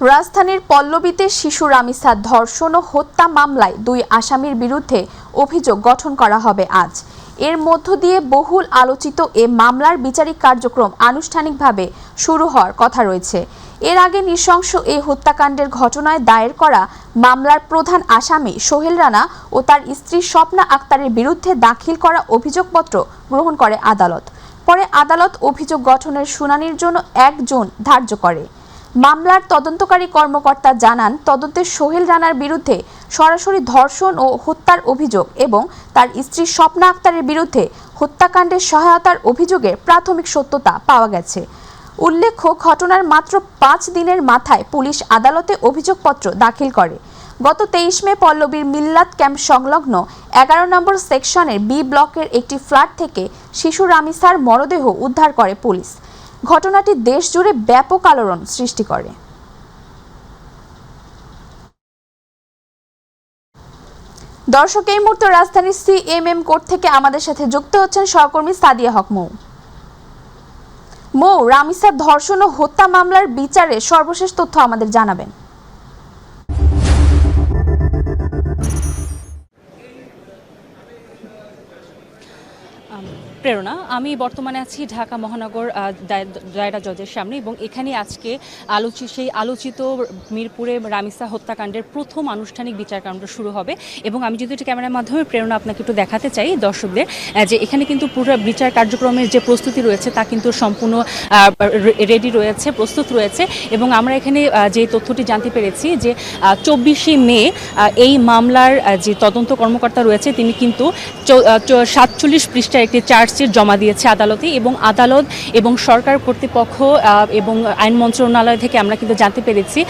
রাজধানীর পল্লবীতে শিশু রামিসার ধর্ষণ ও হত্যা মামলায় 2 আসামির বিরুদ্ধে অভিযোগ গঠন করা হবে আজ। এর মধ্য দিয়ে বহুল আলোচিত এ মামলার বিচারিক কার্যক্রম আনুষ্ঠানিকভাবে শুরু হওয়ার কথা রয়েছে। এর আগে নৃশংস এই হত্যাকাণ্ডের ঘটনায় দায়ের করা মামলার প্রধান আসামি সোহেল রানা ও তার স্ত্রী স্বপ্না আক্তারের বিরুদ্ধে দাখিল করা অভিযোগপত্র গ্রহণ করে আদালত। পরে আদালত অভিযোগ গঠনের শুনানির জন্য 1 জুন ধার্য করে। মামলার তদন্তকারী কর্মকর্তা জানান, তদন্তে সোহেল রানার বিরুদ্ধে সরাসরি ধর্ষণ ও হত্যার অভিযোগ এবং তার স্ত্রী স্বপ্না আক্তারের বিরুদ্ধে হত্যাকাণ্ডে সহায়তার অভিযোগের প্রাথমিক সত্যতা পাওয়া গেছে। উল্লেখ্য, ঘটনার মাত্র 5 দিনের মাথায় পুলিশ আদালতে অভিযোগপত্র দাখিল করে। গত 23 মে পল্লবীর মিল্লাত ক্যাম্প সংলগ্ন 11 নম্বর সেকশনের বি ব্লকের একটি ফ্ল্যাট থেকে শিশু রামিসার মরদেহ উদ্ধার করে পুলিশ। ঘটনাটি দেশ জুড়ে ব্যাপক আলোড়ন সৃষ্টি করে। দর্শক, এই মুহূর্তে রাজধানীর সিএমএম কোর্ট থেকে আমাদের সাথে যুক্ত হচ্ছেন সহকর্মী সাদিয়া হক মৌ। রামিসার ধর্ষণ ও হত্যা মামলার বিচারে সর্বশেষ তথ্য আমাদের জানাবেন। প্রেরণা, আমি বর্তমানে আছি ঢাকা মহানগর দায়রা জজের সামনে এবং এখানে আজকে সেই আলোচিত মিরপুরে রামিসা হত্যাকাণ্ডের প্রথম আনুষ্ঠানিক বিচারকাণ্ড শুরু হবে এবং আমি যদি ক্যামেরার মাধ্যমে প্রেরণা আপনাকে একটু দেখাতে চাই দর্শকদের যে এখানে কিন্তু পুরো বিচার কার্যক্রমের যে প্রস্তুতি রয়েছে তা কিন্তু সম্পূর্ণ রেডি রয়েছে, প্রস্তুত রয়েছে এবং আমরা এখানে যে তথ্যটি জানতে পেরেছি যে 24শে মে এই মামলার যে তদন্ত কর্মকর্তা রয়েছে তিনি কিন্তু 47 পৃষ্ঠার একটি চার্জশিট জমা দিয়েছে আদালতে এবং আদালত এবং সরকার কর্তৃপক্ষ এবং আইন মন্ত্রণালয় থেকে আমরা কিন্তু জানতে পেরেছি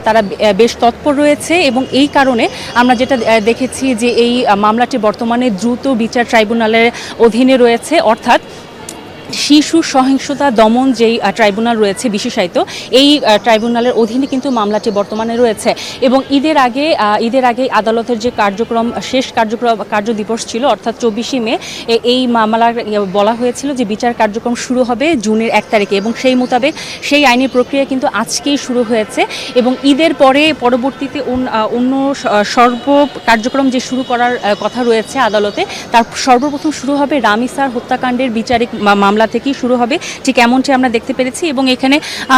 তারা বেশ তৎপর রয়েছে এবং এই কারণে আমরা যেটা দেখেছি যে এই মামলাটি বর্তমানে দ্রুত বিচার ট্রাইব্যুনালের অধীনে রয়েছে, অর্থাৎ শিশু সহিংসতা দমন যেই ট্রাইব্যুনাল রয়েছে বিশেষায়িত, এই ট্রাইব্যুনালের অধীনে কিন্তু মামলাটি বর্তমানে রয়েছে এবং ঈদের আগে আদালতের যে শেষ কার্য দিবস ছিল অর্থাৎ 24শে মে এই মামলার বলা হয়েছিল যে বিচার কার্যক্রম শুরু হবে জুনের 1 তারিখে এবং সেই মোতাবেক সেই আইনি প্রক্রিয়া কিন্তু আজকেই শুরু হয়েছে এবং ঈদের পরবর্তীতে অন্য সর্ব কার্যক্রম যে শুরু করার কথা রয়েছে আদালতে তার সর্বপ্রথম শুরু হবে রামিসার হত্যাকাণ্ডের বিচারিক মামলা থেকেই শুরু হবে, ঠিক এমনটি আমরা দেখতে পেরেছি। এবং এখানে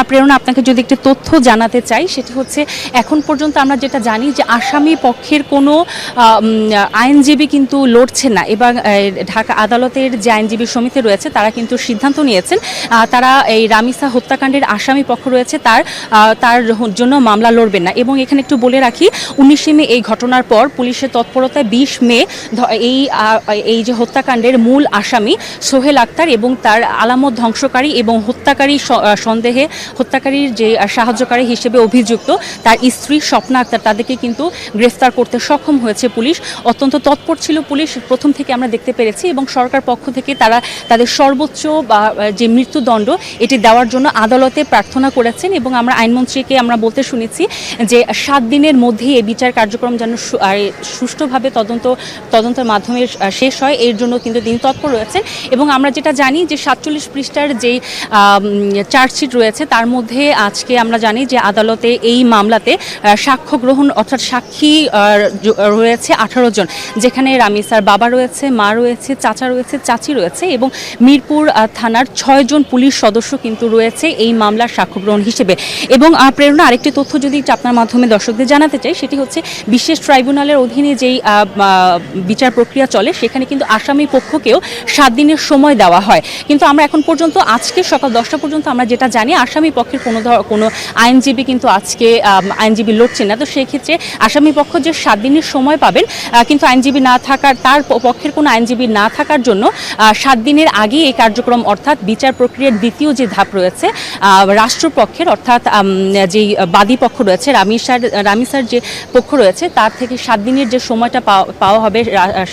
প্রেরণা আপনাকে যদি একটি তথ্য জানাতে চাই সেটি হচ্ছে এখন পর্যন্ত আমরা যেটা জানি যে আসামি পক্ষের কোনো আইনজীবী কিন্তু লড়ছেন না এবং ঢাকা আদালতের যে আইনজীবী সমিতি রয়েছে তারা কিন্তু সিদ্ধান্ত নিয়েছেন তারা এই রামিসা হত্যাকাণ্ডের আসামি পক্ষ রয়েছে তার জন্য মামলা লড়বেন না। এবং এখানে একটু বলে রাখি 19শে মে এই ঘটনার পর পুলিশের তৎপরতায় 20 মে এই যে হত্যাকাণ্ডের মূল আসামি সোহেল আক্তার এবং তার আলামত ধ্বংসকারী এবং হত্যাকারীর যে সাহায্যকারী হিসেবে অভিযুক্ত তার স্ত্রী স্বপ্না আক্তার তাদেরকে কিন্তু গ্রেফতার করতে সক্ষম হয়েছে পুলিশ। অত্যন্ত তৎপর ছিল পুলিশ প্রথম থেকে আমরা দেখতে পেরেছি এবং সরকার পক্ষ থেকে তারা তাদের সর্বোচ্চ যে মৃত্যুদণ্ড এটি দেওয়ার জন্য আদালতে প্রার্থনা করেছেন এবং আমরা আইনমন্ত্রীকে আমরা বলতে শুনেছি যে 7 দিনের মধ্যেই এই বিচার কার্যক্রম যেন সুষ্ঠুভাবে তদন্তের মাধ্যমে শেষ হয় এর জন্য কিন্তু তিনি তৎপর রয়েছেন। এবং আমরা যেটা জানি যে 47 পৃষ্ঠার যেই চার্জশিট রয়েছে তার মধ্যে আজকে আমরা জানি যে আদালতে এই মামলাতে সাক্ষ্য গ্রহণ অর্থাৎ সাক্ষী রয়েছে 18 জন, যেখানে রামিসার বাবা রয়েছে, মা রয়েছে, চাচা রয়েছে, চাচি রয়েছে এবং মিরপুর থানার 6 জন পুলিশ সদস্য কিন্তু রয়েছে এই মামলার সাক্ষ্য গ্রহণ হিসেবে। এবং প্রেরণা আরেকটি তথ্য যদি আপনার মাধ্যমে দর্শকদের জানাতে চাই সেটি হচ্ছে বিশেষ ট্রাইব্যুনালের অধীনে যেই বিচার প্রক্রিয়া চলে সেখানে কিন্তু আসামি পক্ষকেও 7 দিনের সময় দেওয়া হয়, কিন্তু আমরা এখন পর্যন্ত আজকে সকাল 10টা পর্যন্ত আমরা যেটা জানি আসামি পক্ষের কোনো আইনজীবী কিন্তু আজকে আইনজীবী লড়ছেন না। তো সেই ক্ষেত্রে আসামি পক্ষ যে 7 দিনের সময় পাবেন কিন্তু আইনজীবী না থাকার তার পক্ষের কোনো আইনজীবী না থাকার জন্য 7 দিনের আগে এই কার্যক্রম অর্থাৎ বিচার প্রক্রিয়ার দ্বিতীয় যে ধাপ রয়েছে রাষ্ট্রপক্ষের অর্থাৎ যেই বাদী পক্ষ রয়েছে রামিসার যে পক্ষ রয়েছে তার থেকে 7 দিনের যে সময়টা পাওয়া হবে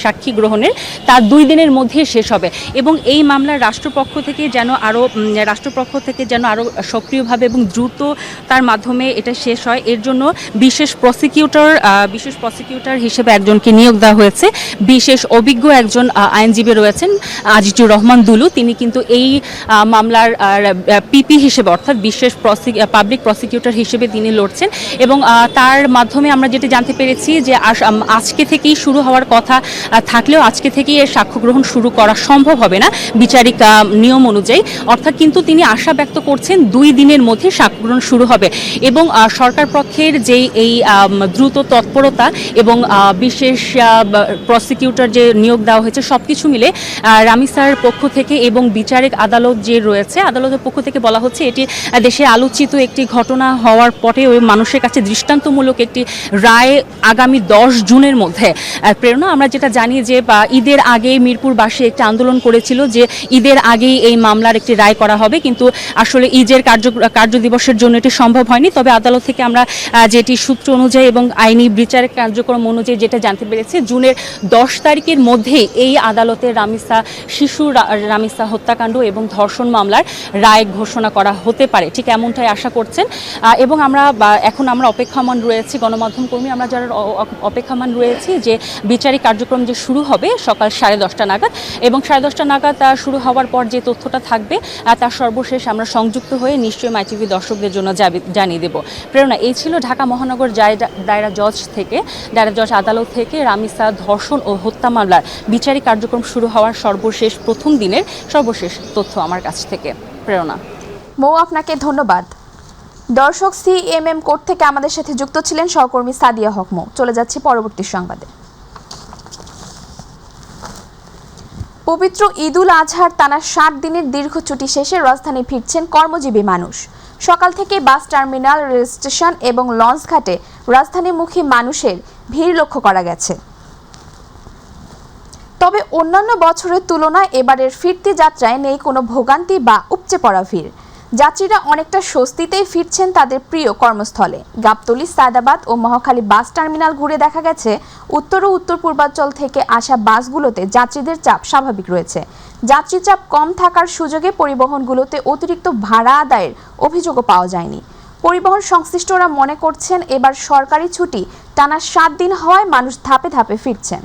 সাক্ষী গ্রহণের তার 2 দিনের মধ্যেই শেষ হবে এবং এই মামলার রাষ্ট্রপক্ষ থেকে যেন আরও সক্রিয়ভাবে এবং দ্রুত তার মাধ্যমে এটা শেষ হয়, এর জন্য বিশেষ প্রসিকিউটর হিসেবে একজনকে নিয়োগ দেওয়া হয়েছে। বিশেষ অভিজ্ঞ একজন আইনজীবী রয়েছেন আজিজুর রহমান দুলু, তিনি কিন্তু এই মামলার পিপি হিসেবে অর্থাৎ বিশেষ পাবলিক প্রসিকিউটর হিসেবে তিনি লড়ছেন এবং তার মাধ্যমে আমরা যেটা জানতে পেরেছি যে আজকে থেকেই শুরু হওয়ার কথা থাকলেও আজকে থেকেই এর সাক্ষ্য গ্রহণ শুরু করা সম্ভব হবে না বিচারিক নিয়ম অনুযায়ী, অর্থাৎ কিন্তু তিনি আশা ব্যক্ত করছেন 2 দিনের মধ্যে সাক্ষ্য গ্রহণ শুরু হবে এবং সরকার পক্ষের যেই এই দ্রুত তৎপরতা এবং বিশেষ প্রসিকিউটর যে নিয়োগ দেওয়া হয়েছে সবকিছু মিলে রামিসার পক্ষ থেকে এবং বিচারিক আদালত যে রয়েছে আদালতের পক্ষ থেকে বলা হচ্ছে এটি দেশে আলোচিত একটি ঘটনা হওয়ার পরে ওই মানুষের কাছে দৃষ্টান্তমূলক একটি রায় আগামী 10 জুনের মধ্যে। প্রেরণা, আমরা যেটা জানি যে ঈদের আগে মিরপুরবাসী একটি আন্দোলন করেছিল যে ঈদের আগেই এই মামলার একটি রায় করা হবে, কিন্তু আসলে ঈদের কার্য দিবসের জন্য এটি সম্ভব হয়নি। তবে আদালত থেকে আমরা যেটি সূত্র অনুযায়ী এবং আইনি বিচারিক কার্যক্রম অনুযায়ী যেটা জানতে পেরেছি, জুনের 10 তারিখের মধ্যে এই আদালতে রামিসা হত্যাকাণ্ড এবং ধর্ষণ মামলার রায় ঘোষণা করা হতে পারে, ঠিক এমনটাই আশা করছেন। এবং আমরা অপেক্ষামান রয়েছি, গণমাধ্যম কর্মী আমরা যারা অপেক্ষামান রয়েছি যে বিচারিক কার্যক্রম যে শুরু হবে সকাল 10:30 নাগাদ এবং 10:30 নাগাদ শুরু হওয়ার পর যে তথ্যটা থাকবে তার সর্বশেষ আমরা সংযুক্ত হয়ে নিশ্চয়ই মাইটিভি দর্শকদের জন্য জানিয়ে দেব। প্রেরণা, এই ছিল ঢাকা মহানগর দায়রা জজ আদালত থেকে রামিসা ধর্ষণ ও হত্যা মামলার বিচারিক কার্যক্রম শুরু হওয়ার প্রথম দিনের সর্বশেষ তথ্য আমার কাছ থেকে। প্রেরণা। মৌ, আপনাকে ধন্যবাদ। দর্শক, সিএমএম কোর্ট থেকে আমাদের সাথে যুক্ত ছিলেন সহকর্মী সাদিয়া হক মৌ। চলে যাচ্ছি পরবর্তী সংবাদে। পবিত্র ঈদুল আজহার টানা 7 দিনের দীর্ঘ ছুটি শেষে রাজধানী ফিরছেন কর্মজীবী মানুষ। সকাল থেকে বাস টার্মিনাল, রেল স্টেশন এবং লঞ্চ ঘাটে রাজধানীমুখী মানুষের ভিড় লক্ষ্য করা গেছে। তবে অন্যান্য বছরের তুলনায় এবারের ফিরতি যাত্রায় নেই কোনো ভোগান্তি বা উপচে পড়া ভিড়। যাত্রীরা অনেকটা স্বস্তিতেই ফিরছেন তাদের প্রিয় কর্মস্থলে। গাবতলী, সায়দাবাদ ও মহাখালী বাস টার্মিনাল ঘুরে দেখা গেছে উত্তর ও উত্তর পূর্বাঞ্চল থেকে আসা বাসগুলোতে যাত্রীদের চাপ স্বাভাবিক রয়েছে। যাত্রী চাপ কম থাকার সুযোগে পরিবহনগুলোতে অতিরিক্ত ভাড়া আদায়ের অভিযোগও পাওয়া যায়নি। পরিবহন সংশ্লিষ্টরা মনে করছেন এবার সরকারি ছুটি টানা 7 দিন হওয়ায় মানুষ ধাপে ধাপে ফিরছেন।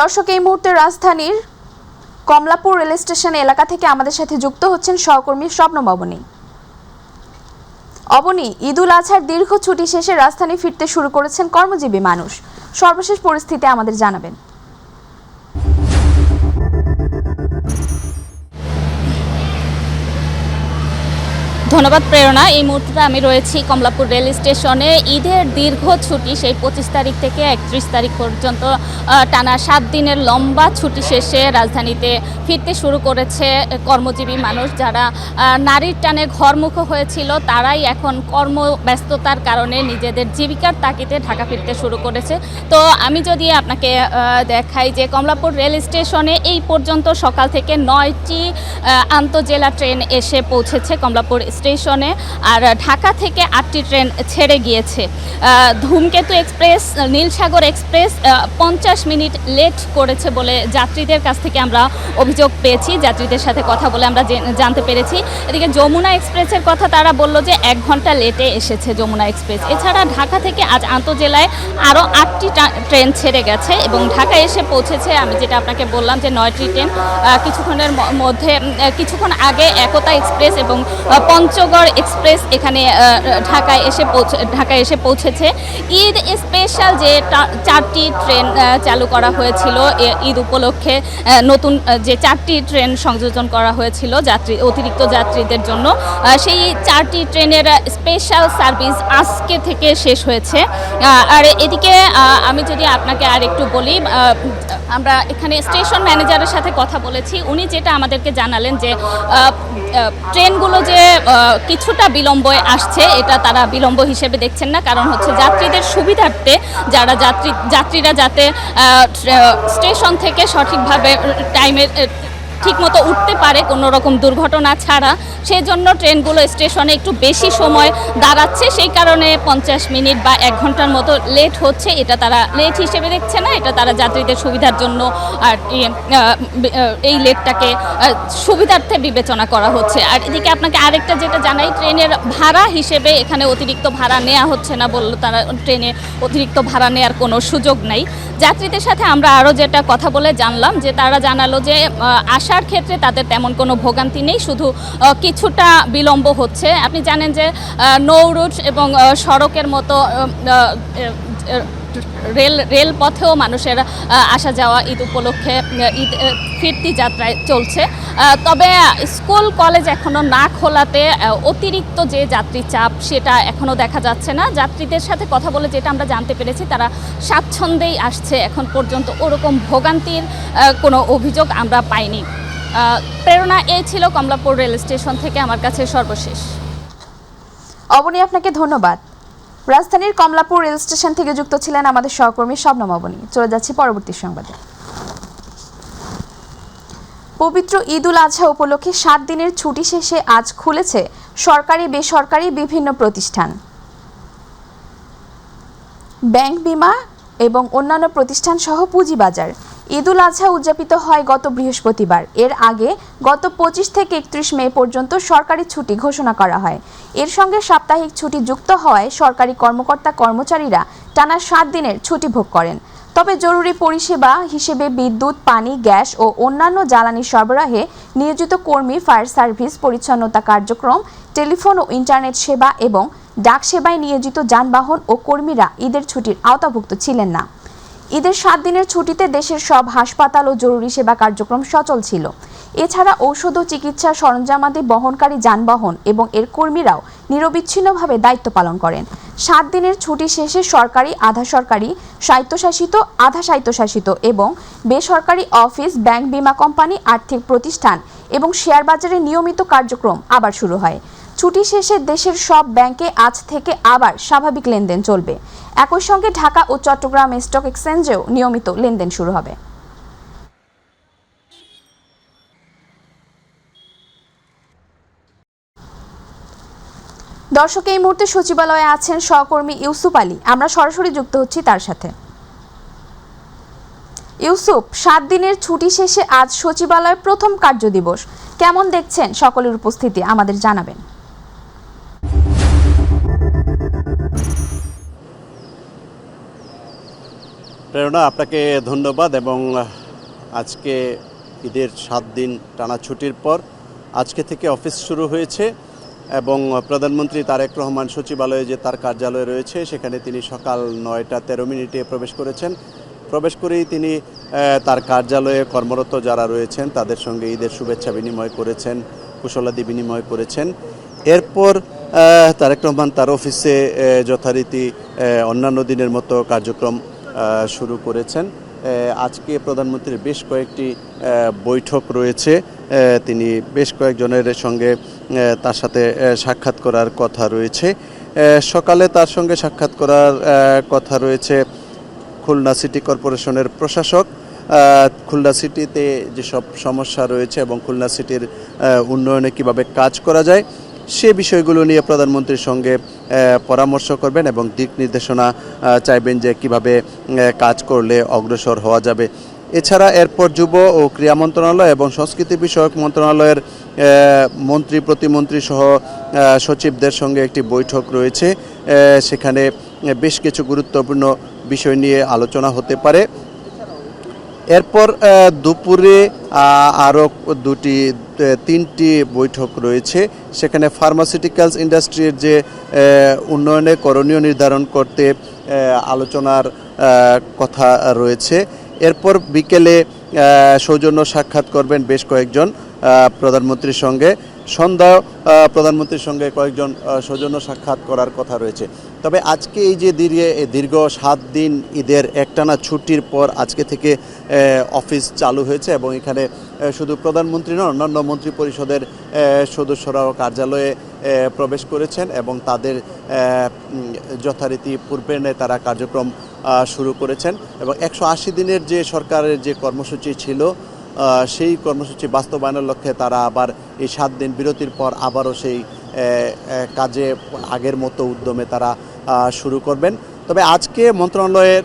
দর্শক, এই মুহূর্তে রাজধানীর কমলাপুর রেল স্টেশন এলাকা থেকে আমাদের সাথে যুক্ত হচ্ছেন সহকর্মী শবনম অবনী। অবনী, ঈদুল আজহার দীর্ঘ ছুটি শেষে রাজধানী ফিরতে শুরু করেছেন কর্মজীবী মানুষ। সর্বশেষ পরিস্থিতি আমাদের জানাবেন। ধন্যবাদ প্রেরণা। এই মুহূর্তে আমি রয়েছি কমলাপুর রেল স্টেশনে। ঈদের দীর্ঘ ছুটি সেই 25 তারিখ থেকে 31 তারিখ পর্যন্ত টানা 7 দিনের লম্বা ছুটি শেষে রাজধানীতে ফিরতে শুরু করেছে কর্মজীবী মানুষ। যারা নারীর টানে ঘরমুখো হয়েছিল তারাই এখন কর্মব্যস্ততার কারণে নিজেদের জীবিকার তাগিদে ঢাকা ফিরতে শুরু করেছে। তো আমি যদি আপনাকে দেখাই যে কমলাপুর রেল স্টেশনে এই পর্যন্ত সকাল থেকে 9টি আন্তঃজেলা ট্রেন এসে পৌঁছেছে কমলাপুর স্টেশনে, আর ঢাকা থেকে 8টি ট্রেন ছেড়ে গিয়েছে। Dhumketu express, Nilsagar express 50 minute late করেছে বলে যাত্রীদের কাছ থেকে আমরা অভিযোগ পেয়েছি। যাত্রীদের সাথে কথা বলে আমরা জানতে পেরেছি। এদিকে যমুনা এক্সপ্রেসের কথা তারা বলল যে 1 ঘন্টা লেটে এসেছে যমুনা এক্সপ্রেস। এছাড়া ঢাকা থেকে আজ আন্তঃজেলায় আরও 8টি ট্রেন ছেড়ে গেছে এবং ঢাকা এসে পৌঁছেছে আমি যেটা আপনাকে বললাম যে 9টি ট্রেন। কিছুক্ষণ আগে একতা এক্সপ্রেস এবং পঞ্চগড় এক্সপ্রেস এখানে ঢাকায় এসে পৌঁছেছে। ঈদ স্পেশাল যে 4টি ট্রেন চালু করা হয়েছিল ঈদ উপলক্ষে, নতুন যে 4টি ট্রেন সংযোজন করা হয়েছিল অতিরিক্ত যাত্রীদের জন্য, সেই 4টি ট্রেনের স্পেশাল সার্ভিস আজকে থেকে শেষ হয়েছে। আর এদিকে আমি যদি আপনাকে আর একটু বলি, আমরা এখানে স্টেশন ম্যানেজারের সাথে কথা বলেছি। উনি যেটা আমাদেরকে জানালেন যে ট্রেনগুলো যে কিছুটা বিলম্বে আসছে এটা তারা বিলম্ব হিসেবে দেখছেন না, কারণ হচ্ছে যাত্রীদের সুবিধার্থে যাত্রীরা যাতে স্টেশন থেকে সঠিকভাবে ঠিকমতো উঠতে পারে কোনো রকম দুর্ঘটনা ছাড়া। সেই জন্য ট্রেনগুলো স্টেশনে একটু বেশি সময় দাঁড়াচ্ছে, সেই কারণে 50 মিনিট বা 1 ঘন্টার মতো লেট হচ্ছে। এটা তারা লেট হিসেবে দেখছে না, এটা তারা যাত্রীদের সুবিধার জন্য আর এই লেটটাকে সুবিধার্থে বিবেচনা করা হচ্ছে। আর এদিকে আপনাকে আরেকটা যেটা জানাই, ট্রেনের ভাড়া হিসেবে এখানে অতিরিক্ত ভাড়া নেওয়া হচ্ছে না, বললো তারা ট্রেনে অতিরিক্ত ভাড়া নেওয়ার কোনো সুযোগ নাই। যাত্রীদের সাথে আমরা আরও যেটা কথা বলে জানলাম যে তারা জানালো যে আসার ক্ষেত্রে তাদের তেমন কোনো ভোগান্তি নেই, শুধু কিছুটা বিলম্ব হচ্ছে। আপনি জানেন যে নৌরুট এবং সড়কের মতো রেলপথেও মানুষের আসা যাওয়া ঈদ উপলক্ষে ঈদ ফিরতি যাত্রায় চলছে। তবে স্কুল কলেজ এখনও না খোলাতে অতিরিক্ত যে যাত্রী চাপ সেটা এখনও দেখা যাচ্ছে না। যাত্রীদের সাথে কথা বলে যেটা আমরা জানতে পেরেছি, তারা স্বাচ্ছন্দ্যেই আসছে, এখন পর্যন্ত ওরকম ভোগান্তির কোনো অভিযোগ আমরা পাইনি। প্রেরণা, এই ছিল কমলাপুর রেল স্টেশন থেকে আমার কাছে সর্বশেষ। অবনী, আপনাকে ধন্যবাদ। রাজধানীর কমলাপুর রেল স্টেশন থেকে যুক্ত ছিলেন আমাদের সহকর্মী শবনম অবনী। চলে যাচ্ছি পরবর্তী সংবাদে। পবিত্র ঈদ উল আজহা উপলক্ষে 7 দিনের ছুটি শেষে আজ খুলেছে সরকারি বেসরকারি বিভিন্ন প্রতিষ্ঠান, ব্যাংক, বিমা এবং অন্যান্য প্রতিষ্ঠান সহ পুঁজিবাজার। ঈদ উল আজহা উদযাপিত হয় গত বৃহস্পতিবার। এর আগে গত 25 থেকে 31 মে পর্যন্ত সরকারি ছুটি ঘোষণা করা হয়। এর সঙ্গে সাপ্তাহিক ছুটি যুক্ত হওয়ায় সরকারি কর্মকর্তা কর্মচারীরা টানা 7 দিনের ছুটি ভোগ করেন। তবে জরুরি পরিষেবা হিসেবে বিদ্যুৎ, পানি, গ্যাস ও অন্যান্য জ্বালানি সরবরাহে নিয়োজিত কর্মী, ফায়ার সার্ভিস, পরিচ্ছন্নতা কার্যক্রম, টেলিফোন ও ইন্টারনেট সেবা এবং ডাক সেবায় নিয়োজিত যানবাহন ও কর্মীরা ঈদের ছুটির আওতাভুক্ত ছিলেন না। ঈদের 7 দিনের ছুটিতে দেশের সব হাসপাতাল ও জরুরি সেবা কার্যক্রম সচল ছিল। এছাড়া ঔষধ ও চিকিৎসা সরঞ্জামাদি বহনকারী যানবাহন এবং এর কর্মীরাও নিরবিচ্ছিন্নভাবে দায়িত্ব পালন করেন। 7 দিনের ছুটি শেষে সরকারি, আধা সরকারি, স্বায়ত্তশাসিত, আধা স্বায়ত্তশাসিত এবং বেসরকারি অফিস, ব্যাংক, বিমা কোম্পানি, আর্থিক প্রতিষ্ঠান এবং শেয়ার বাজারে নিয়মিত কার্যক্রম আবার শুরু হয়। ছুটি শেষে দেশের সব ব্যাংকে আজ থেকে আবার স্বাভাবিক লেনদেন চলবে। একই সঙ্গে ঢাকা ও চট্টগ্রাম স্টক এক্সচেঞ্জেও নিয়মিত লেনদেন শুরু হবে। দর্শক, এই মুহূর্তে সচিবালয়ে আছেন সহকর্মী ইউসুফ আলী। আমরা সরাসরি যুক্ত হচ্ছি তার সাথে। ইউসুফ, 7 দিনের ছুটি শেষে আজ সচিবালয়ের প্রথম কার্যদিবস, কেমন দেখছেন? সকলের উপস্থিতি আমাদের জানাবেন। প্রেরণা, আপনাকে ধন্যবাদ। এবং আজকে ঈদের 7 দিন টানা ছুটির পর আজকে থেকে অফিস শুরু হয়েছে এবং প্রধানমন্ত্রী তারেক রহমান সচিবালয়ে যে তার কার্যালয় রয়েছে সেখানে তিনি সকাল 9টা 13 মিনিটে প্রবেশ করেছেন। প্রবেশ করেই তিনি তার কার্যালয়ে কর্মরত যারা রয়েছেন তাদের সঙ্গে ঈদের শুভেচ্ছা বিনিময় করেছেন, কুশলাদি বিনিময় করেছেন। এরপর তারেক রহমান তার অফিসে যথারীতি অন্যান্য দিনের মতো কার্যক্রম শুরু করেছেন। আজকে প্রধানমন্ত্রীর বেশ কয়েকটি বৈঠক রয়েছে, তিনি বেশ কয়েকজনের সঙ্গে তার সাথে সাক্ষাৎ করার কথা রয়েছে। সকালে তার সঙ্গে সাক্ষাৎ করার কথা রয়েছে খুলনা সিটি কর্পোরেশনের প্রশাসক। খুলনা সিটিতে যেসব সমস্যা রয়েছে এবং খুলনা সিটির উন্নয়নে কিভাবে কাজ করা যায় সে বিষয়গুলো নিয়ে প্রধানমন্ত্রীর সঙ্গে পরামর্শ করবেন এবং দিক নির্দেশনা চাইবেন যে কিভাবে কাজ করলে অগ্রসর হওয়া যাবে। এছাড়া এরপর যুব ও ক্রীড়া মন্ত্রণালয় এবং সংস্কৃতি বিষয়ক মন্ত্রণালয়ের মন্ত্রী, প্রতিমন্ত্রী সহ সচিবদের সঙ্গে একটি বৈঠক রয়েছে। সেখানে বেশ কিছু গুরুত্বপূর্ণ বিষয় নিয়ে আলোচনা হতে পারে। এরপর দুপুরে আরও 3টি বৈঠক রয়েছে। সেখানে ফার্মাসিউটিক্যালস ইন্ডাস্ট্রির যে উন্নয়নে করণীয় নির্ধারণ করতে আলোচনার কথা রয়েছে। এরপর বিকেলে সৌজন্য সাক্ষাৎ করবেন বেশ কয়েকজন প্রধানমন্ত্রীর সঙ্গে। সন্ধ্যা প্রধানমন্ত্রীর সঙ্গে কয়েকজন সৌজন্য সাক্ষাৎ করার কথা রয়েছে। তবে আজকে এই যে দীর্ঘ 7 দিন ঈদের একটানা ছুটির পর আজকে থেকে অফিস চালু হয়েছে এবং এখানে শুধু প্রধানমন্ত্রী নয়, অন্যান্য মন্ত্রী পরিষদের সদস্যরাও কার্যালয়ে প্রবেশ করেছেন এবং তাদের যথারীতি পূর্বের ন্যায় তারা কার্যক্রম শুরু করেছেন। এবং 180 দিনের যে সরকারের যে কর্মসূচি ছিল সেই কর্মসূচি বাস্তবায়নের লক্ষ্যে তারা আবার এই 7 দিন বিরতির পর আবারও সেই কাজে আগের মতো উদ্যমে তারা শুরু করবেন। তবে আজকে মন্ত্রণালয়ের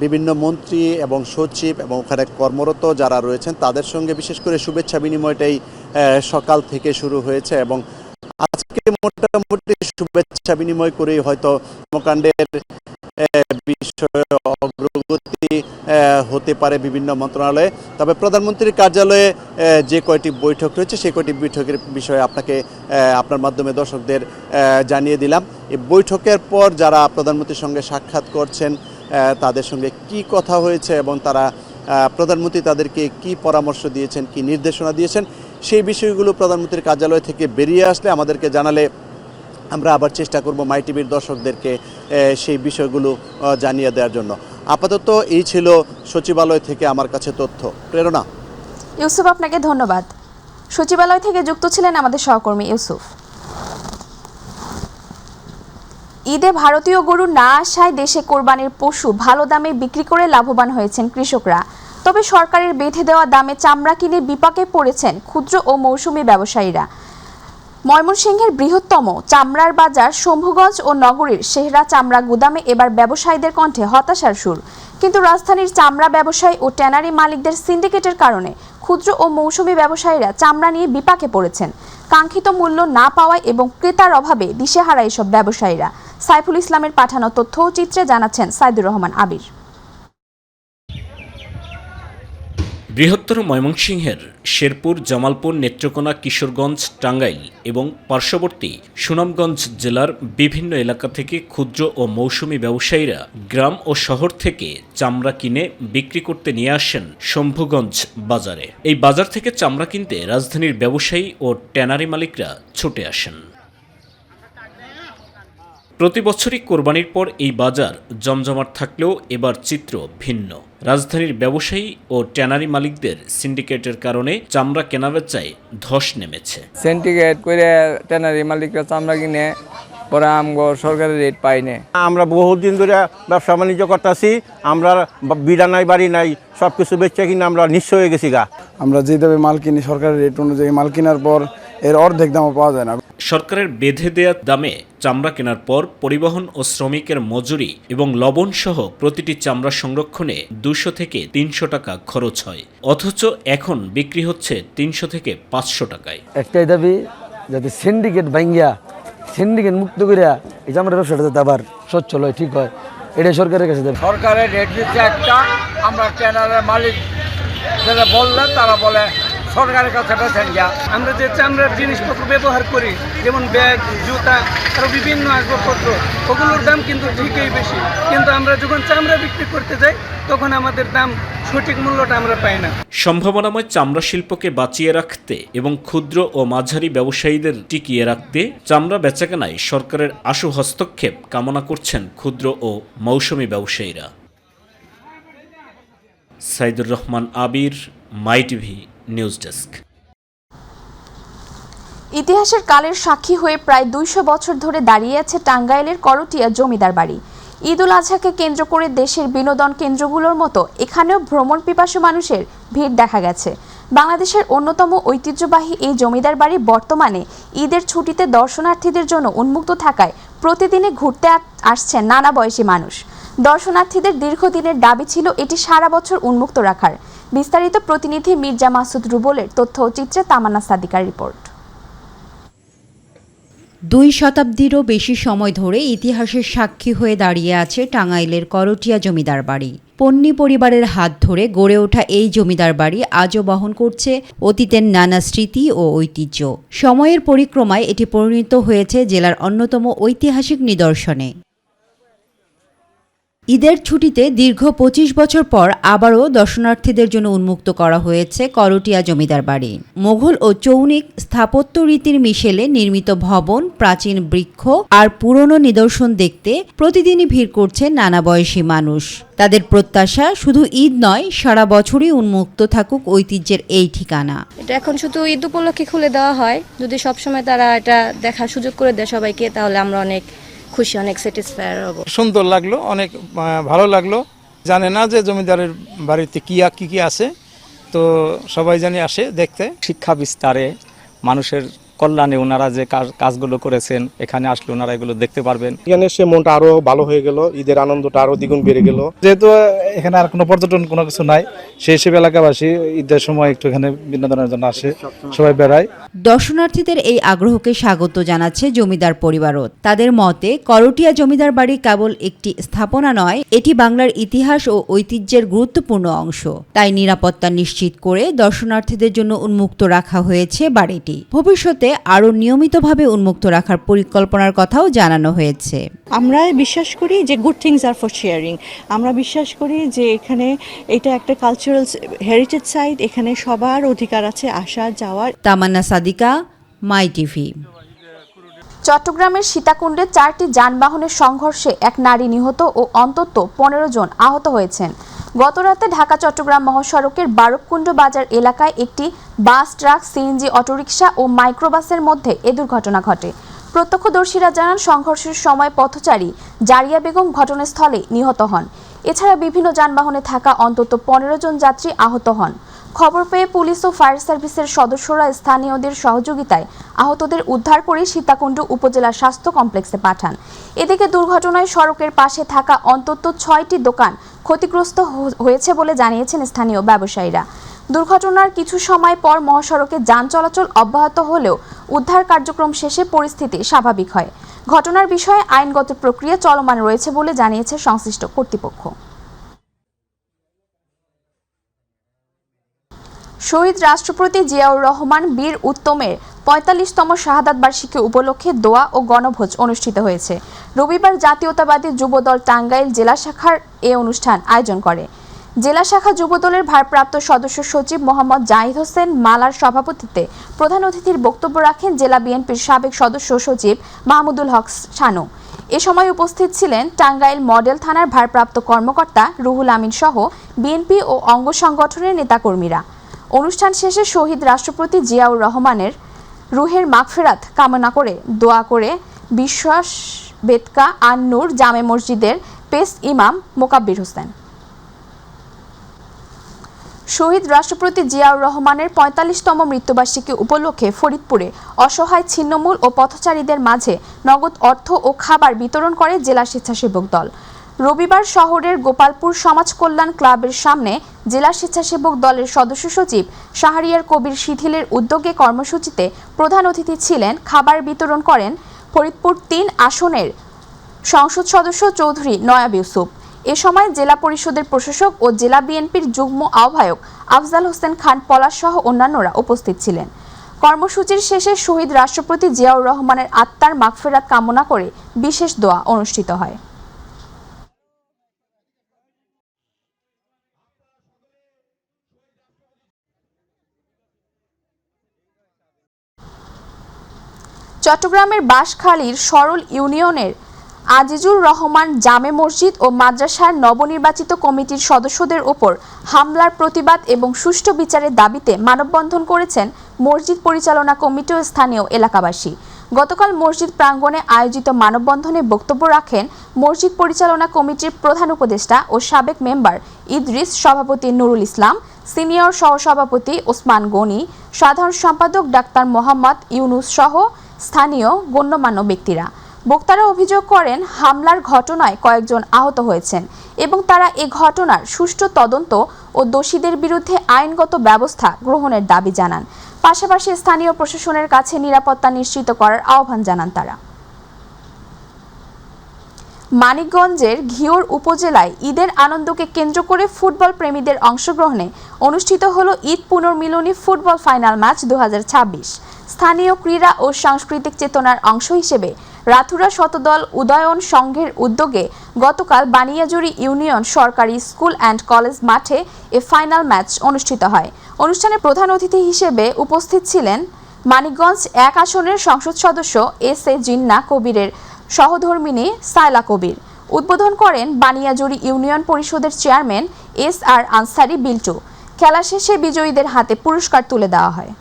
বিভিন্ন মন্ত্রী এবং সচিব এবং ওখানে কর্মরত যারা রয়েছেন তাদের সঙ্গে বিশেষ করে শুভেচ্ছা বিনিময়টাই সকাল থেকে শুরু হয়েছে এবং আজকে মোটামুটি শুভেচ্ছা বিনিময় করেই হয়তো কর্মকাণ্ডের বিষয়ে অগ্রগতি হতে পারে বিভিন্ন মন্ত্রণালয়ে। তবে প্রধানমন্ত্রীর কার্যালয়ে যে কয়টি বৈঠক রয়েছে সেই কয়টি বৈঠকের বিষয়ে আপনাকে আপনার মাধ্যমে দর্শকদের জানিয়ে দিলাম। এই বৈঠকের পর যারা প্রধানমন্ত্রীর সঙ্গে সাক্ষাৎ করছেন তাদের সঙ্গে কি কথা হয়েছে এবং তারা প্রধানমন্ত্রী তাদেরকে কি পরামর্শ দিয়েছেন, কি নির্দেশনা দিয়েছেন, সেই বিষয়গুলো প্রধানমন্ত্রীর কার্যালয় থেকে বেরিয়ে আসলে আমাদেরকে জানালে আমরা আবার চেষ্টা করব মাই টিভির দর্শকদেরকে সেই বিষয়গুলো জানিয়ে দেওয়ার জন্য। আপাতত এই ছিল সচিবালয় থেকে আমার কাছে তথ্য। প্রেরণা। ইউসুফ, আপনাকে ধন্যবাদ। সচিবালয় থেকে যুক্ত ছিলেন আমাদের সহকর্মী ইউসুফ। ঈদে ভারতীয় গরু না আসায় দেশে কোরবানির পশু ভালো দামে বিক্রি করে লাভবান হয়েছেন কৃষকরা। তবে সরকারের বেঁধে দেওয়া দামে চামড়া কিনে বিপাকে পড়েছেন ক্ষুদ্র ও মৌসুমী ব্যবসায়ীরা। ময়মনসিংহের বৃহত্তম চামড়ার বাজার শম্ভুগঞ্জ ও নগরীর সেহরা চামড়া গুদামে এবার ব্যবসায়ীদের কণ্ঠে হতাশার সুর। কিন্তু রাজধানীর চামড়া ব্যবসায়ী ও ট্যানারি মালিকদের সিন্ডিকেটের কারণে ক্ষুদ্র ও মৌসুমী ব্যবসায়ীরা চামড়া নিয়ে বিপাকে পড়েছেন। কাঙ্ক্ষিত মূল্য না পাওয়ায় এবং ক্রেতার অভাবে দিশেহারা এসব ব্যবসায়ীরা। সাইফুল ইসলামের পাঠানো তথ্য ও চিত্রে জানাচ্ছেন সাইদুর রহমান আবির। বৃহত্তর ময়মনসিংহের শেরপুর, জামালপুর, নেত্রকোনা, কিশোরগঞ্জ, টাঙ্গাইল এবং পার্শ্ববর্তী সুনামগঞ্জ জেলার বিভিন্ন এলাকা থেকে ক্ষুদ্র ও মৌসুমী ব্যবসায়ীরা গ্রাম ও শহর থেকে চামড়া কিনে বিক্রি করতে নিয়ে আসেন শম্ভুগঞ্জ বাজারে। এই বাজার থেকে চামড়া কিনতে রাজধানীর ব্যবসায়ী ও ট্যানারি মালিকরা ছুটে আসেন। প্রতি বছরই কোরবানির পর এই বাজার জমজমাট থাকলেও এবার চিত্র ভিন্ন। রাজধানীর ব্যবসায়ী ও ট্যানারি মালিকদের সিন্ডিকেটের কারণে চামড়া কেনাবেচায় ধস নেমেছে। সিন্ডিকেট করে ট্যানারি মালিকরা চামড়া কিনে পরে আমগো সরকারি রেট পাই না। আমরা বহুদিন ধরে ব্যবসা বাণিজ্য করতেছি, আমরা বিড়া নাই, বাড়ি নাই, সব কিছু বেচে কিনে আমরা নিঃস্ব হয়ে গেছি গা। আমরা যে দামে মাল কিনি সরকারি রেট অনুযায়ী মাল কেনার পর এর অর্ধেক দামও পাওয়া যায় না। সরকারের বেঁধে দেয়া দামে চামড়া কেনার পর পরিবহন ও শ্রমিকের মজুরি এবং লবণ সহ প্রতিটি চামড়া সংরক্ষণে 200 থেকে 300 টাকা খরচ হয়, অথচ এখন বিক্রি হচ্ছে 300 থেকে 500 টাকায়। একটাই দাবি, যাতে সিন্ডিকেট মুক্ত করিয়া এই চামড়া ব্যবসাটা যাতে আবার সচ্ছল হয়, ঠিক হয়, এটাই সরকারের কাছে দাবি। সরকারের রেট দিচ্ছে একটা, আমরা ট্যানারের মালিক যারা বললেন তারা বলে সরকারের কাছে বেচেন যা। আমরা যে চামড়ার জিনিসপত্র ব্যবহার করি, যেমন ব্যাগ, জুতা, আরো বিভিন্ন আসবাবপত্র, ওগুলোর দাম কিন্তু ঠিকই বেশি, কিন্তু আমরা যখন চামড়া বিক্রি করতে যাই তখন আমাদের দাম সঠিক মূল্যটা আমরা পাই না। সম্ভাবনাময় চামড়া শিল্পকে বাঁচিয়ে রাখতে এবং ক্ষুদ্র ও মাঝারি ব্যবসায়ীদের টিকিয়ে রাখতে চামড়া বেচাকেনায় সরকারের আশু হস্তক্ষেপ কামনা করছেন ক্ষুদ্র ও মৌসুমী ব্যবসায়ীরা। সাইদুর রহমান আবির, মাই টিভি নিউজ ডেস্ক। ইতিহাসের কালের সাক্ষী হয়ে প্রায় 200 বছর ধরে দাঁড়িয়ে আছে টাঙ্গাইলের করটিয়া জমিদার বাড়ি। ঈদ উল আজহাকে কেন্দ্র করে দেশের বিনোদন কেন্দ্রগুলোর মতো এখানেও ভ্রমণ পিপাসু মানুষের ভিড় দেখা গেছে। বাংলাদেশের অন্যতম ঐতিহ্যবাহী এই জমিদার বাড়ি বর্তমানে ঈদের ছুটিতে দর্শনার্থীদের জন্য উন্মুক্ত থাকায় প্রতিদিনে ঘুরতে আসছেন নানা বয়সী মানুষ। দর্শনার্থীদের দীর্ঘদিনের দাবি ছিল এটি সারা বছর উন্মুক্ত রাখার। বিস্তারিত প্রতিনিধি মির্জা মাসুদ রুবলের তথ্য ও চিত্রে তামান্না সাদিকার রিপোর্ট। 2 শতাব্দীরও বেশি সময় ধরে ইতিহাসের সাক্ষী হয়ে দাঁড়িয়ে আছে টাঙ্গাইলের করটিয়া জমিদার বাড়ি। পন্নী পরিবারের হাত ধরে গড়ে ওঠা এই জমিদার বাড়ি আজও বহন করছে অতীতের নানা স্মৃতি ও ঐতিহ্য। সময়ের পরিক্রমায় এটি পরিণত হয়েছে জেলার অন্যতম ঐতিহাসিক নিদর্শনে। ঈদের ছুটিতে দীর্ঘ 25 বছর পর আবারও দর্শনার্থীদের জন্য উন্মুক্ত করা হয়েছে করটিয়া জমিদার বাড়ি। মোঘল ও চৌনিক স্থাপত্য রীতির মিশেলে নির্মিত ভবন, প্রাচীন বৃক্ষ আর পুরনো নিদর্শন দেখতে প্রতিদিনই ভিড় করছে নানা বয়সী মানুষ। তাদের প্রত্যাশা শুধু ঈদ নয়, সারা বছরই উন্মুক্ত থাকুক ঐতিহ্যের এই ঠিকানা। এটা এখন শুধু ঈদ উপলক্ষে খুলে দেওয়া হয়, যদি সবসময় তারা এটা দেখার সুযোগ করে দেয় সবাইকে, তাহলে আমরা অনেক খুশি, অনেক স্যাটিসফাই হব। সুন্দর লাগলো, অনেক ভালো লাগলো, জানে না যে জমিদারের বাড়িতে কি আছে, তো সবাই জানি আসে দেখতে। শিক্ষা বিস্তারে, মানুষের কল্যাণে ওনারা যে কাজগুলো করেছেন, এখানে আসলে ওনারা এগুলো দেখতে পারবেন। এখানে সে মনটা আরো ভালো হয়ে গেল, ঈদের আনন্দটা আরো দ্বিগুণ বেড়ে গেল। যেহেতু এখানে আর কোনো পর্যটন কোনো কিছু নাই, সেই হিসেবে এলাকাবাসী ঈদের সময় একটু এখানে বিনোদনের জন্য আসে, সবাই বেড়ায়। দর্শনার্থীদের এই আগ্রহকে স্বাগত জানাচ্ছে জমিদার পরিবারও। তাদের মতে করটিয়া জমিদার বাড়ি কেবল একটি স্থাপনা নয়, এটি বাংলার ইতিহাস ও ঐতিহ্যের গুরুত্বপূর্ণ অংশ। তাই নিরাপত্তা নিশ্চিত করে দর্শনার্থীদের জন্য উন্মুক্ত রাখা হয়েছে বাড়িটি। ভবিষ্যতে আরও নিয়মিতভাবে উন্মুক্ত রাখার পরিকল্পনার কথাও জানানো হয়েছে। আমরা বিশ্বাস করি যে good things are for sharing. আমরা বিশ্বাস করি যে এখানে এটা একটা কালচারাল হেরিটেজ সাইট, এখানে সবার অধিকার আছে আসা যাওয়ার। তামান্না সাদিকা, মাই টিভি। চট্টগ্রামের সীতাকুণ্ডে 4টি যানবাহনের সংঘর্ষে এক নারী নিহত ও অন্তত 15 জন আহত হয়েছেন। গতরাতে ঢাকা চট্টগ্রাম মহাসড়কের বারবকুণ্ড বাজার এলাকায় একটি বাস, ট্রাক, সিএনজি, অটোরিকশা ও মাইক্রোবাসের মধ্যে এ দুর্ঘটনা ঘটে। প্রত্যক্ষদর্শীরা জানান, সংঘর্ষের সময় পথচারী জারিয়া বেগম ঘটনাস্থলে নিহত হন। এছাড়া বিভিন্ন যানবাহনে থাকা অন্তত 15 জন যাত্রী আহত হন। খবর পেয়ে পুলিশ ও ফায়ার সার্ভিসের সদস্যরা স্থানীয়দের সহযোগিতায় আহতদের উদ্ধার করে সীতাকুণ্ড উপজেলা স্বাস্থ্য কমপ্লেক্সে পাঠান। এদিকে দুর্ঘটনায় সড়কের পাশে থাকা অন্তত 6টি দোকান ক্ষতিগ্রস্ত হয়েছে বলে জানিয়েছেন স্থানীয় ব্যবসায়ীরা। দুর্ঘটনার কিছু সময় পর মহাসড়কে যান চলাচল অব্যাহত হলেও উদ্ধার কার্যক্রম শেষে পরিস্থিতি স্বাভাবিক হয়। ঘটনার বিষয়ে আইনগত প্রক্রিয়া চলমান রয়েছে বলে জানিয়েছে সংশ্লিষ্ট কর্তৃপক্ষ। শহীদ রাষ্ট্রপতি জিয়াউর রহমান বীর উত্তমের ৪৫তম শাহাদাত বার্ষিকী উপলক্ষে দোয়া ও গণভোজ অনুষ্ঠিত হয়েছে। রবিবার জাতীয়তাবাদী যুবদল টাঙ্গাইল জেলা শাখার এ অনুষ্ঠান আয়োজন করে। জেলা শাখা যুবদলের ভারপ্রাপ্ত সদস্য সচিব মোহাম্মদ জাহিদ হোসেন মালার সভাপতিত্বে প্রধান অতিথির বক্তব্য রাখেন জেলা বিএনপির সাবেক সদস্য সচিব মাহমুদুল হক শানু। এ সময় উপস্থিত ছিলেন টাঙ্গাইল মডেল থানার ভারপ্রাপ্ত কর্মকর্তা রুহুল আমিন সহ বিএনপি ও অঙ্গ সংগঠনের নেতাকর্মীরা। অনুষ্ঠান শেষে শহীদ রাষ্ট্রপতি জিয়াউর রহমানের রুহের মাগফিরাত কামনা করে দোয়া করে বিশ্বাস বেদকা আন-নূর জামে মসজিদের পেশ ইমাম মোকাব্বির হোসেন। শহীদ রাষ্ট্রপতি জিয়াউর রহমানের ৪৫তম মৃত্যুবার্ষিকী উপলক্ষে ফরিদপুরে অসহায় ছিন্নমূল ও পথচারীদের মাঝে নগদ অর্থ ও খাবার বিতরণ করে জেলা স্বেচ্ছাসেবক দল। রবিবার শহরের গোপালপুর সমাজ কল্যাণ ক্লাবের সামনে জেলা স্বেচ্ছাসেবক দলের সদস্য সচিব শাহরিয়ার কবির শিথিলের উদ্যোগে কর্মসূচিতে প্রধান অতিথি ছিলেন। খাবার বিতরণ করেন ফরিদপুর ৩ আসনের সংসদ সদস্য চৌধুরী নয়াব ইউসুফ। এ সময় জেলা পরিষদের প্রশাসক ও জেলা বিএনপির যুগ্ম আহ্বায়ক আফজাল হোসেন খান পলাশ সহ অন্যান্যরা উপস্থিত ছিলেন। কর্মসূচির শেষে শহীদ রাষ্ট্রপতি জিয়াউর রহমানের আত্মার মাগফিরাত কামনা করে বিশেষ দোয়া অনুষ্ঠিত হয়। চট্টগ্রামের বাঁশখালীর সরল ইউনিয়নের আজিজুর রহমান জামে মসজিদ ও মাদ্রাসার নবনির্বাচিত কমিটির সদস্যদের ওপর হামলার প্রতিবাদ এবং সুষ্ঠু বিচারের দাবিতে মানববন্ধন করেছেন মসজিদ পরিচালনা কমিটি ও স্থানীয় এলাকাবাসী। গতকাল মসজিদ প্রাঙ্গণে আয়োজিত মানববন্ধনে বক্তব্য রাখেন মসজিদ পরিচালনা কমিটির প্রধান উপদেষ্টা ও সাবেক মেম্বার ইদ্রিস, সভাপতি নুরুল ইসলাম, সিনিয়র সহসভাপতি ওসমান গনি, সাধারণ সম্পাদক ডাক্তার মোহাম্মদ ইউনুস সহ স্থানীয় গণ্যমান্য ব্যক্তিরা। বক্তারা অভিযোগ করেন হামলার ঘটনায় কয়েকজন আহত হয়েছেন এবং তারা এ ঘটনার সুষ্ঠু তদন্ত ও দোষীদের বিরুদ্ধে আইনগত ব্যবস্থা গ্রহণের দাবি জানান। পাশাপাশি স্থানীয় প্রশাসনের কাছে নিরাপত্তা নিশ্চিত করার আহ্বান জানান তারা। মানিকগঞ্জের ঘিওর উপজেলায় ঈদের আনন্দকে কেন্দ্র করে ফুটবল প্রেমীদের অংশগ্রহণে অনুষ্ঠিত হলো ঈদ পুনর্মিলনী ফুটবল ফাইনাল ম্যাচ 2026। স্থানীয় ক্রীড়া ও সাংস্কৃতিক চেতনার অংশ হিসেবে রাথুরা শতদল উদয়ন সংঘের উদ্যোগে গতকাল বানিয়াজুরি ইউনিয়ন সরকারি স্কুল অ্যান্ড কলেজ মাঠে এ ফাইনাল ম্যাচ অনুষ্ঠিত হয়। অনুষ্ঠানে প্রধান অতিথি হিসেবে উপস্থিত ছিলেন মানিকগঞ্জ 1 আসনের সংসদ সদস্য এস.এ. জিন্না কবিরের সহধর্মিণী সায়লা কবির। উদ্বোধন করেন বানিয়াজুরি ইউনিয়ন পরিষদের চেয়ারম্যান এস.আর. আনসারি বিল্টু। খেলা শেষে বিজয়ীদের হাতে পুরস্কার তুলে দেওয়া হয়।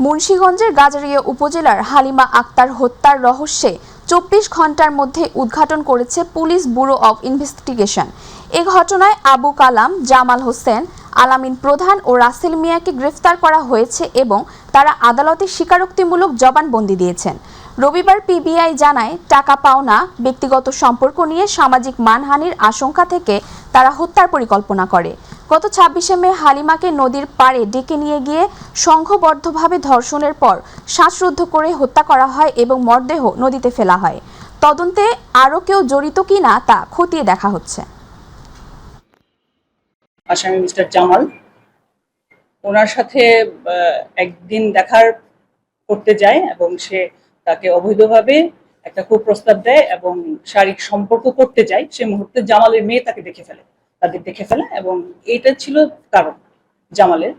মুন্সিগঞ্জের গাজারিয়া উপজেলার হালিমা আক্তার হত্যার রহস্যে 24 ঘন্টার মধ্যে উদ্ঘাটন করেছে পুলিশ ব্যুরো অব ইনভেস্টিগেশন। এ ঘটনায় আবু কালাম, জামাল হোসেন, আলামিন প্রধান ও রাসেল মিয়াকে গ্রেফতার করা হয়েছে এবং তারা আদালতে স্বীকারোক্তিমূলক জবানবন্দি দিয়েছেন। রবিবার পিবিআই জানায়, টাকা পাওনা, ব্যক্তিগত সম্পর্ক নিয়ে সামাজিক মানহানির আশঙ্কা থেকে তারা হত্যার পরিকল্পনা করে। গত 26শে মে হালিমাকে নদীর পাড়ে ডেকে নিয়ে গিয়ে সংঘবদ্ধভাবে ধর্ষণের পর শ্বাসরুদ্ধ করে হত্যা করা হয় এবং মরদেহ নদীতে ফেলা হয়। তদন্তে আরও কেউ জড়িত কিনা তা খতিয়ে দেখা হচ্ছে। আসামি মিস্টার জামাল, ওনার সাথে একদিন দেখার করতে যায় এবং সে তাকে অবৈধভাবে একটা কুপ্রস্তাব দেয় এবং শারীরিক সম্পর্ক করতে যায়। সে মুহূর্তে জামালের মেয়ে তাকে তাদের দেখে ফেলে এবং এটা ছিল কারণ জামালের।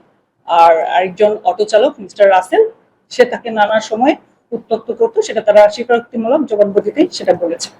আর আরেকজন অটো চালক মিস্টার রাসেল, সে তাকে নানা সময় উত্ত্যক্ত করতো, সেটা তারা স্বীকারোক্তিমূলক জবানবন্দিতেই সেটা বলেছে।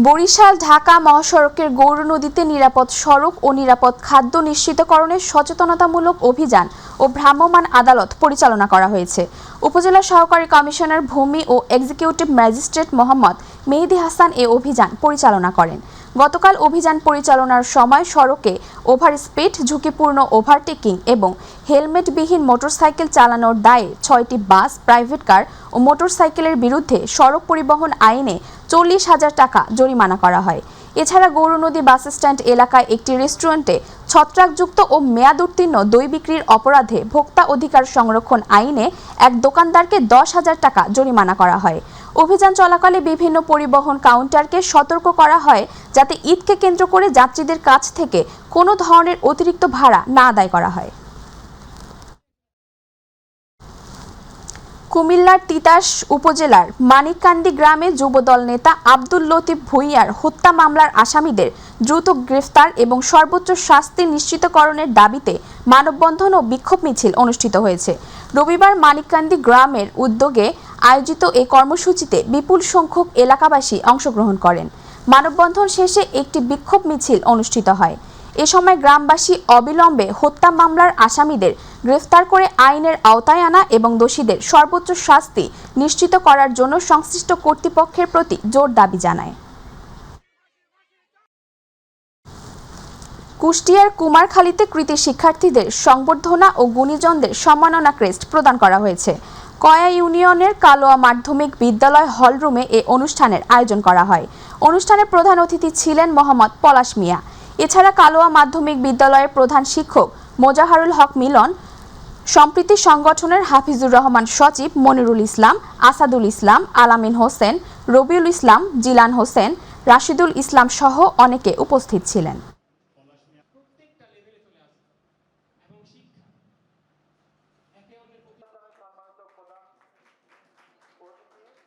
বরিশাল ঢাকা মহাসড়কের গৌরনদীতে নিরাপদ সড়ক ও নিরাপদ খাদ্য নিশ্চিতকরণের সচেতনতামূলক অভিযান ও ভ্রাম্যমাণ আদালত পরিচালনা করা হয়েছে। উপজেলা সহকারী কমিশনার ভূমি ও এক্সিকিউটিভ ম্যাজিস্ট্রেট মোহাম্মদ মেহেদী হাসান এ অভিযান পরিচালনা করেন। গতকাল অভিযান পরিচালনার সময় সড়কে ওভার স্পিড, ঝুঁকিপূর্ণ ওভারটেকিং এবং হেলমেটবিহীন মোটরসাইকেল চালানোর দায়ে 6টি বাস, প্রাইভেট কার ও মোটরসাইকেলের বিরুদ্ধে সড়ক পরিবহন আইনে 40,000 টাকা জরিমানা করা হয়। এছাড়া গৌরনদী বাস স্ট্যান্ড এলাকায় একটি রেস্টুরেন্টে ছত্রাকযুক্ত ও মেয়াদ উত্তীর্ণ দই বিক্রির অপরাধে ভোক্তা অধিকার সংরক্ষণ আইনে এক দোকানদারকে 10,000 টাকা জরিমানা করা হয়। অভিযান চলাকালে বিভিন্ন পরিবহন কাউন্টারকে সতর্ক করা হয় যাতে ঈদকে কেন্দ্র করে যাত্রীদের কাছ থেকে কোনো ধরনের অতিরিক্ত ভাড়া না আদায় করা হয়। কুমিল্লার তিতাস উপজেলার মানিককান্দি গ্রামে যুবদল নেতা আব্দুল লতিফ ভূঁইয়ার হত্যা মামলার আসামিদের দ্রুত গ্রেফতার এবং সর্বোচ্চ শাস্তি নিশ্চিতকরণের দাবিতে মানববন্ধন ও বিক্ষোভ মিছিল অনুষ্ঠিত হয়েছে। রবিবার মানিককান্দি গ্রামের উদ্যোগে আয়োজিত এই কর্মসূচিতে বিপুল সংখ্যক এলাকাবাসী অংশগ্রহণ করেন। মানববন্ধন শেষে একটি বিক্ষোভ মিছিল অনুষ্ঠিত হয়। এ সময় গ্রামবাসী অবিলম্বে হত্যা মামলার আসামিদের গ্রেফতার করে আইনের আওতায় আনা এবং দোষীদের সর্বোচ্চ শাস্তি নিশ্চিত করার জন্য সংশ্লিষ্ট কর্তৃপক্ষের প্রতি জোর দাবি জানায়। কুষ্টিয়ার কুমারখালীতে কৃতি শিক্ষার্থীদের সংবর্ধনা ও গুণীজনদের সম্মাননা ক্রেস্ট প্রদান করা হয়েছে। কয়া ইউনিয়নের কালোয়া মাধ্যমিক বিদ্যালয় হলরুমে এ অনুষ্ঠানের আয়োজন করা হয়। অনুষ্ঠানে প্রধান অতিথি ছিলেন মোহাম্মদ পলাশ মিয়া। এছাড়া কালোয়া মাধ্যমিক বিদ্যালয়ের প্রধান শিক্ষক মোজাহারুল হক মিলন, সম্প্রীতি সংগঠনের হাফিজুর রহমান সচিব, মনিরুল ইসলাম, আসাদুল ইসলাম, আলামিন হোসেন, রবিউল ইসলাম, জিলান হোসেন, রাশিদুল ইসলাম সহ অনেকে উপস্থিত ছিলেন।